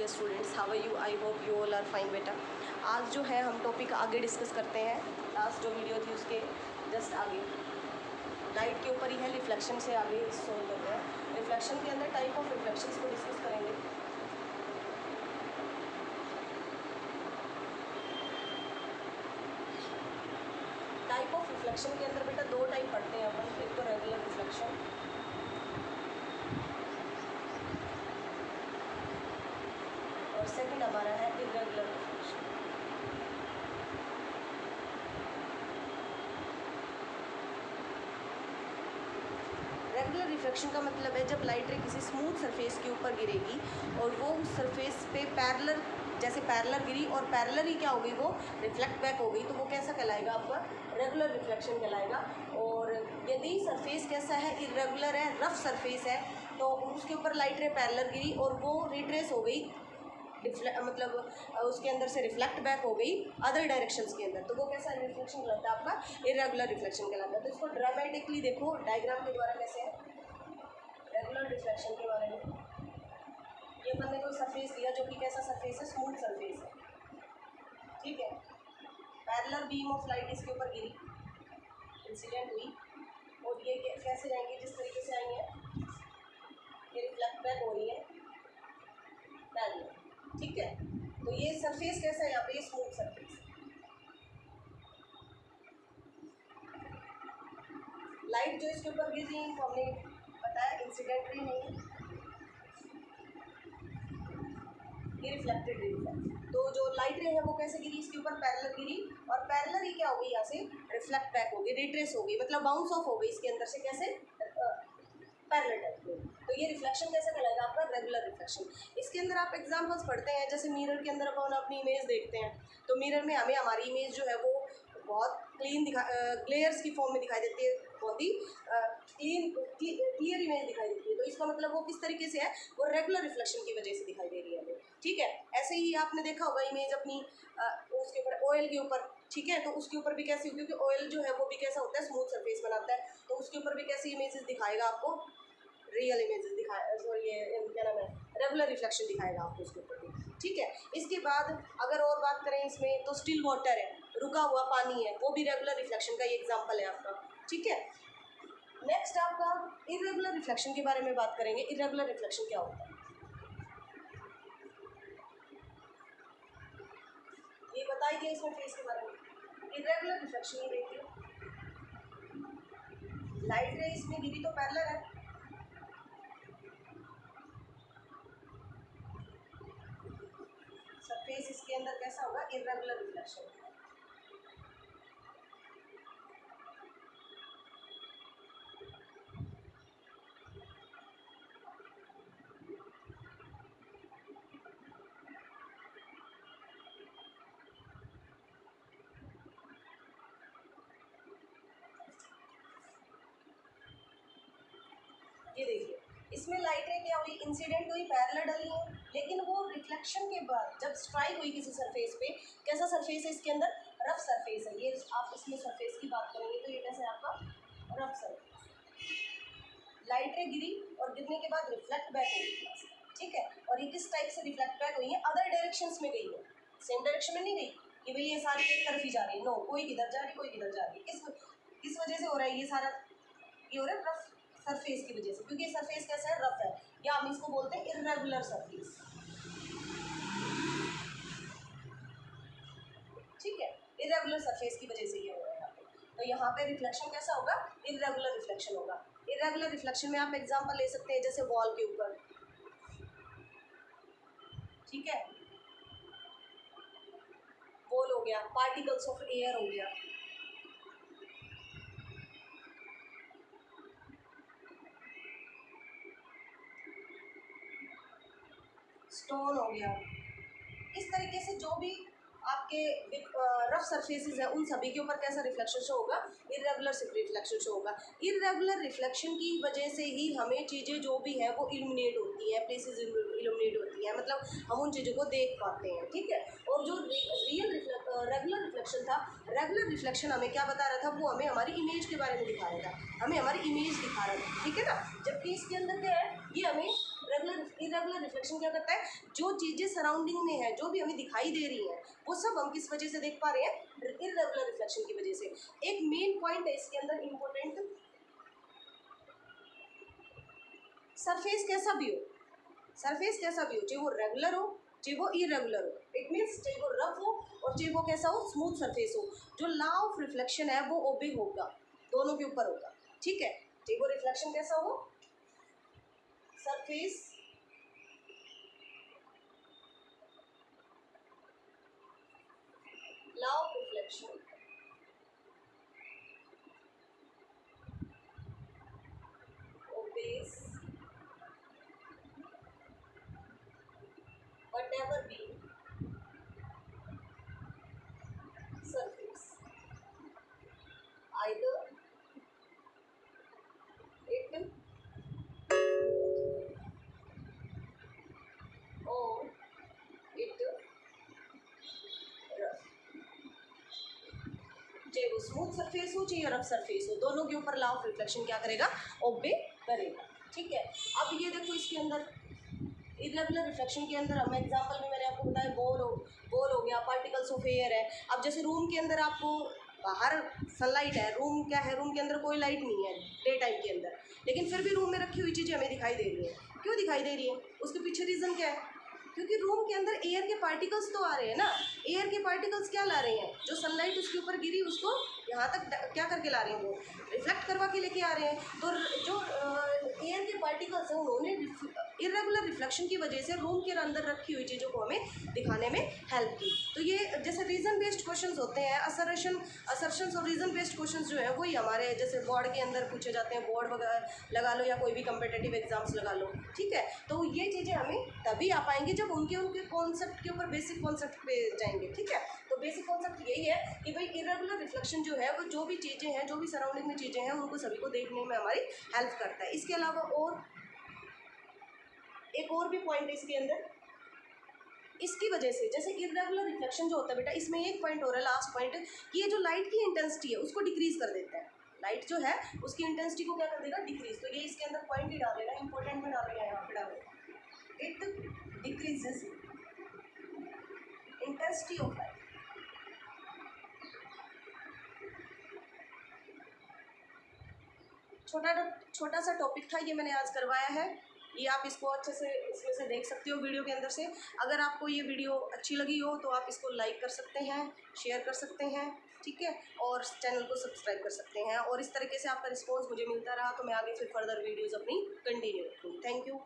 Dear students, how are you? I hope you all are fine बेटा। आज जो है हम टॉपिक आगे डिस्कस करते हैं। लास्ट जो वीडियो थी उसके जस्ट आगे लाइट के ऊपर ही है, रिफ्लेक्शन से आगे सॉल्व करते हैं। रिफ्लेक्शन के अंदर टाइप ऑफ रिफ्लेक्शंस को डिस्कस करेंगे। टाइप ऑफ रिफ्लेक्शन के अंदर बेटा दो टाइप पढ़ते हैं अपन। एक तो रेगुलर रिफ्लेक्शन और सेकंड हमारा है इर्रेगुलर रिफ्लेक्शन। रेगुलर रिफ्लेक्शन का मतलब है जब लाइट रे किसी स्मूथ सरफेस के ऊपर गिरेगी और वो उस सरफेस पे पैरेलल, जैसे पैरेलल गिरी और पैरेलल ही क्या हो गई, वो रिफ्लेक्ट बैक हो गई, तो वो कैसा कहलाएगा आपका? रेगुलर रिफ्लेक्शन कहलाएगा। और यदि सरफेस कैसा है, इर्रेगुलर है, रफ सरफेस है, तो उसके ऊपर लाइट रे पैरेलल गिरी और वो रिट्रेस हो गई, मतलब उसके अंदर से रिफ्लेक्ट बैक हो गई अदर डायरेक्शंस के अंदर, तो वो कैसा रिफ्लेक्शन कहलाता है? आपका इर्रेगुलर रिफ्लेक्शन कहलाता है। तो इसको ड्रामेटिकली देखो डायग्राम के द्वारा कैसे है रेगुलर रिफ्लेक्शन के बारे में। ये अपन ने कोई सरफेस दिया जो कि कैसा सरफेस है? स्मूथ सरफेस है, ठीक है। पैरेलल बीम ऑफ लाइट इसके ऊपर गिरी, इंसिडेंट हुई, और ये कैसे जाएंगे? जिस तरीके से आई है ये रिफ्लेक्ट बैक हो रही है पैरेलल, ठीक है। तो ये सरफेस कैसा है यहाँ पे? Smooth surface. लाइट जो इसके ऊपर गिर रही है हमने बताया इंसिडेंटली नहीं, ये रिफ्लेक्टेड रे है। तो जो लाइट रे है वो कैसे गिरी? इसके ऊपर पैरेलल गिरी और पैरेलल ही क्या हो गई? यहाँ से रिफ्लेक्ट बैक हो गई, रिट्रेस हो गई, मतलब बाउंस ऑफ हो गई इसके अंदर से, कैसे? पैरेलल टाइप में। तो ये रिफ्लेक्शन कैसा कहलाएगा? आपका रेगुलर रिफ्लेक्शन। इसके अंदर आप एग्जांपल्स पढ़ते हैं, जैसे मिरर के अंदर अपन अपनी इमेज देखते हैं, तो मिरर में हमें हमारी इमेज जो है वो बहुत क्लीन ग्लेयर्स की फॉर्म में दिखाई देती है, बहुत ही क्लियर इमेज दिखाई देती है। तो इसका मतलब वो किस तरीके से है? वो रेगुलर रिफ्लेक्शन की वजह से दिखाई दे रही है हमें, ठीक है। ऐसे ही आपने देखा होगा इमेज अपनी उसके ऊपर, ऑयल के ऊपर, ठीक है, तो उसके ऊपर भी कैसी, क्योंकि ऑयल जो है वो भी कैसा होता है? स्मूथ सरफेस बनाता है, तो उसके ऊपर भी कैसी इमेजेस दिखाएगा आपको? रियल इमेजेस दिखाएगा, सॉरी ये क्या नाम है, रेगुलर रिफ्लेक्शन दिखाएगा आपको उसके ऊपर भी, ठीक है। इसके बाद अगर और बात करें इसमें, तो स्टिल वाटर है, रुका हुआ पानी है, वो भी रेगुलर रिफ्लेक्शन का ही एग्जांपल है आपका, ठीक है। नेक्स्ट आपका इर्रेगुलर रिफ्लेक्शन के बारे में बात करेंगे। इर्रेगुलर रिफ्लेक्शन क्या होता है ये बताइए इसमें फेस के बारे में। इर्रेगुलर रिफ्लेक्शन ये देखिए, लाइट रे इसमें गिरी तो पैरेलल है, सरफेस इसके अंदर कैसा होगा? Irregular reflection. ये देखिए इसमें लाइट रे क्या हुई? इंसिडेंट हुई, पैरेलल डली है, लेकिन वो रिफ्लेक्शन के बाद जब स्ट्राइक हुई किसी सरफेस पे, कैसा सरफेस है इसके अंदर? रफ सरफेस है। ये आप इसमें सरफेस की बात करेंगे तो ये कैसा है आपका? Rough surface. लाइट रे गिरी और गिरने के बाद रिफ्लेक्ट बैक हुई, ठीक है। और ये किस टाइप से रिफ्लेक्ट बैक हुई है? अदर डायरेक्शंस में गई है, सेम डायरेक्शन में नहीं गई कि भाई ये सारी एक तरफ ही जा रही है, नो, कोई किधर जा रही है, कोई किधर जा रही है। किस वजह से हो रहा है ये सारा? ये हो रहा है रफ सरफेस की वजह से, क्योंकि सरफेस कैसा है? रफ है, या हम इसको बोलते हैं इर्रेगुलर सरफेस, ठीक है। इर्रेगुलर सरफेस की वजह से ये हो रहा है यहाँ पे। तो यहाँ पे रिफ्लेक्शन कैसा होगा? इर्रेगुलर रिफ्लेक्शन होगा। इर्रेगुलर रिफ्लेक्शन में आप एग्जांपल ले सकते हैं, जैसे वॉल के ऊपर, ठीक है, वॉल हो गया, पार्टिकल्स ऑफ एयर हो गया, स्टोन हो गया। इस तरीके से जो भी आपके रफ सरफेसेस है उन सभी के ऊपर कैसा रिफ्लेक्शन शो होगा? इर्रेगुलर रिफ्लेक्शन शो होगा। इर्रेगुलर रिफ्लेक्शन की वजह से ही हमें चीज़ें जो भी है वो इल्यूमिनेट होती है, प्लेसेस इल्यूमिनेट होती है, मतलब हम उन चीज़ों को देख पाते हैं, ठीक है। और जो रेगुलर रिफ्लेक्शन था, रेगुलर रिफ्लेक्शन हमें क्या बता रहा था? वो हमें हमारी इमेज के बारे में दिखा रहा था, हमें हमारी इमेज दिखा रहा था, ठीक है ना। जबकि इसके अंदर क्या है? ये हमें इरेगुलर रिफ्लेक्शन क्या करता है, जो चीज़ें सराउंडिंग में है, जो भी हमें दिखाई दे रही हैं, वो सब हम किस वजह से देख पा रहे हैं, इरेगुलर रिफ्लेक्शन की वजह से। एक मेन पॉइंट है इसके अंदर इम्पोर्टेंट, सरफेस कैसा भी हो, सरफेस कैसा भी हो, चाहे वो रेगुलर हो चाहे वो इरेगुलर हो, इट मीन्स चाहे वो रफ हो और चाहे वो कैसा हो, स्मूथ सरफेस हो, जो लॉ ऑफ रिफ्लेक्शन है वो ओबे होगा, दोनों के ऊपर होगा, ठीक है। चाहे वो रिफ्लेक्शन कैसा हो, surface law of reflection obeys whatever be surface, either it or it rough, चाहे वो स्मूथ सरफेस हो चाहे रफ सरफेस हो, दोनों के ऊपर लॉ ऑफ रिफ्लेक्शन क्या करेगा, ओबे करेगा, ठीक है। अब ये देखो इसके अंदर इरेगुलर रिफ्लेक्शन के अंदर हम एग्जांपल में मैंने आपको बताया बॉल हो गया, पार्टिकल्स ऑफ एयर है। अब जैसे रूम के अंदर आपको बाहर सनलाइट है, रूम क्या है, रूम के अंदर कोई लाइट नहीं है डे टाइम के अंदर, लेकिन फिर भी रूम में रखी हुई चीज़ें हमें दिखाई दे रही हैं। क्यों दिखाई दे रही है, उसके पीछे रीज़न क्या है, क्योंकि रूम के अंदर एयर के पार्टिकल्स तो आ रहे हैं ना। एयर के पार्टिकल्स क्या ला रहे हैं, जो सनलाइट उसके ऊपर गिरी उसको यहाँ तक क्या करके ला रहे हैं, वो रिफ्लेक्ट करवा के लेके आ रहे हैं। तो जो एयर के पार्टिकल्स हैं उन्होंने इरेगुलर रिफ्लेक्शन की वजह से रूम के अंदर रखी हुई चीज़ों को हमें दिखाने में हेल्प की। तो ये जैसे रीज़न बेस्ड क्वेश्चंस होते हैं, असर्शंस और रीज़न बेस्ड क्वेश्चंस जो है वही हमारे जैसे बोर्ड के अंदर पूछे जाते हैं, बोर्ड वगैरह लगा लो या कोई भी कम्पिटिटिव एग्जाम्स लगा लो, ठीक है। तो ये चीज़ें हमें तभी आ पाएंगी जब उनके कॉन्सेप्ट के ऊपर बेसिक कॉन्सेप्ट पे जाएंगे, ठीक है। तो बेसिक कॉन्सेप्ट यही है कि भाई इरेगुलर रिफ्लेक्शन जो है वो जो भी चीज़ें हैं, जो भी सराउंडिंग में चीज़ें हैं, उनको सभी को देखने में हमारी हेल्प करता है। इसके अलावा और एक और भी पॉइंट है इसके अंदर, इसकी वजह से जैसे इरेगुलर रिफ्लेक्शन जो होता है बेटा, इसमें एक पॉइंट और है, लास्ट पॉइंट, कि ये जो लाइट की इंटेंसिटी है उसको डिक्रीज कर देता है। लाइट जो है उसकी इंटेंसिटी को क्या कर देगा, डिक्रीज। तो ये इसके अंदर पॉइंट ही डालेगा, इंपॉर्टेंट में डालेगा, यहाँ पे डालेगा, it decreases intensity of light. छोटा सा टॉपिक था ये, मैंने आज करवाया है। ये आप इसको अच्छे से इसमें से देख सकते हो वीडियो के अंदर से। अगर आपको ये वीडियो अच्छी लगी हो तो आप इसको लाइक कर सकते हैं, शेयर कर सकते हैं, ठीक है, और चैनल को सब्सक्राइब कर सकते हैं। और इस तरीके से आपका रिस्पॉन्स मुझे मिलता रहा तो मैं आगे फिर फर्दर वीडियोज़ अपनी कंटिन्यू रखूँगी। Thank you.